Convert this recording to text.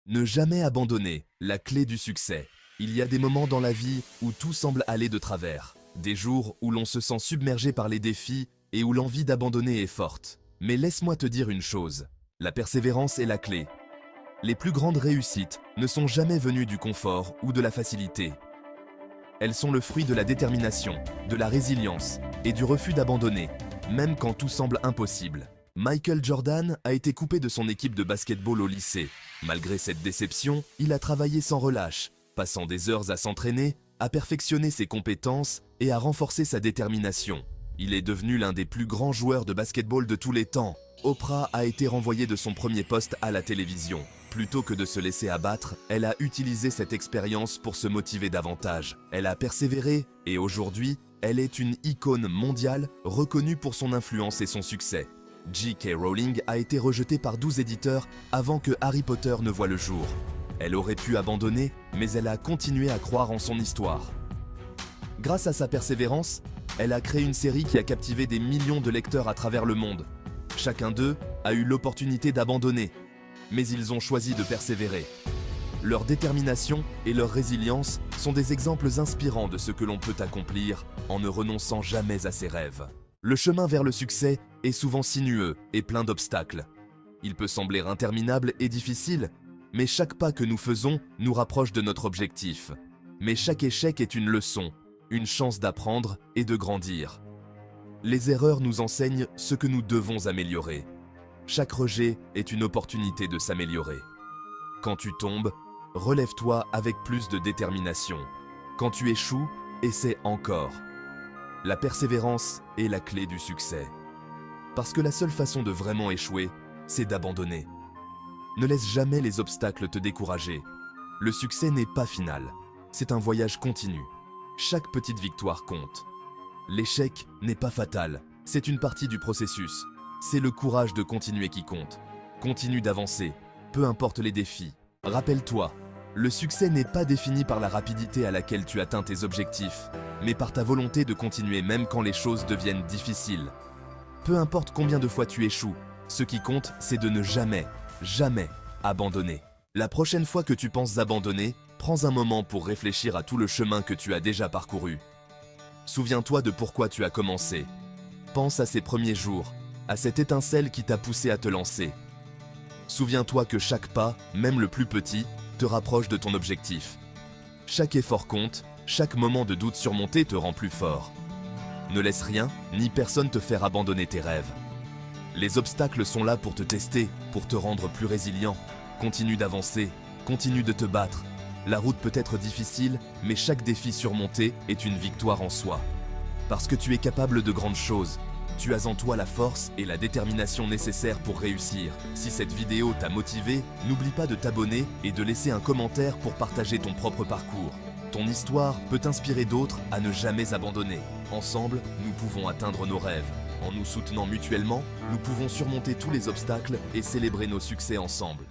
Ne jamais abandonner, la clé du succès. Il y a des moments dans la vie où tout semble aller de travers. Des jours où l'on se sent submergé par les défis et où l'envie d'abandonner est forte. Mais laisse-moi te dire une chose, la persévérance est la clé. Les plus grandes réussites ne sont jamais venues du confort ou de la facilité. Elles sont le fruit de la détermination, de la résilience et du refus d'abandonner, même quand tout semble impossible. Michael Jordan a été coupé de son équipe de basketball au lycée. Malgré cette déception, il a travaillé sans relâche, passant des heures à s'entraîner, à perfectionner ses compétences et à renforcer sa détermination. Il est devenu l'un des plus grands joueurs de basketball de tous les temps. Oprah a été renvoyée de son premier poste à la télévision. Plutôt que de se laisser abattre, elle a utilisé cette expérience pour se motiver davantage. Elle a persévéré et aujourd'hui, elle est une icône mondiale reconnue pour son influence et son succès. J.K. Rowling a été rejetée par 12 éditeurs avant que Harry Potter ne voie le jour. Elle aurait pu abandonner, mais elle a continué à croire en son histoire. Grâce à sa persévérance, elle a créé une série qui a captivé des millions de lecteurs à travers le monde. Chacun d'eux a eu l'opportunité d'abandonner, mais ils ont choisi de persévérer. Leur détermination et leur résilience sont des exemples inspirants de ce que l'on peut accomplir en ne renonçant jamais à ses rêves. Le chemin vers le succès est souvent sinueux et plein d'obstacles. Il peut sembler interminable et difficile, mais chaque pas que nous faisons nous rapproche de notre objectif. Mais chaque échec est une leçon, une chance d'apprendre et de grandir. Les erreurs nous enseignent ce que nous devons améliorer. Chaque rejet est une opportunité de s'améliorer. Quand tu tombes, relève-toi avec plus de détermination. Quand tu échoues, essaie encore. La persévérance est la clé du succès. Parce que la seule façon de vraiment échouer, c'est d'abandonner. Ne laisse jamais les obstacles te décourager. Le succès n'est pas final, c'est un voyage continu. Chaque petite victoire compte. L'échec n'est pas fatal, c'est une partie du processus. C'est le courage de continuer qui compte. Continue d'avancer, peu importe les défis. Rappelle-toi, le succès n'est pas défini par la rapidité à laquelle tu atteins tes objectifs, mais par ta volonté de continuer même quand les choses deviennent difficiles. Peu importe combien de fois tu échoues, ce qui compte, c'est de ne jamais, jamais abandonner. La prochaine fois que tu penses abandonner, prends un moment pour réfléchir à tout le chemin que tu as déjà parcouru. Souviens-toi de pourquoi tu as commencé. Pense à ces premiers jours, à cette étincelle qui t'a poussé à te lancer. Souviens-toi que chaque pas, même le plus petit, te rapproche de ton objectif. Chaque effort compte, chaque moment de doute surmonté te rend plus fort. Ne laisse rien, ni personne te faire abandonner tes rêves. Les obstacles sont là pour te tester, pour te rendre plus résilient. Continue d'avancer, continue de te battre. La route peut être difficile, mais chaque défi surmonté est une victoire en soi. Parce que tu es capable de grandes choses. Tu as en toi la force et la détermination nécessaires pour réussir. Si cette vidéo t'a motivé, n'oublie pas de t'abonner et de laisser un commentaire pour partager ton propre parcours. Ton histoire peut inspirer d'autres à ne jamais abandonner. Ensemble, nous pouvons atteindre nos rêves. En nous soutenant mutuellement, nous pouvons surmonter tous les obstacles et célébrer nos succès ensemble.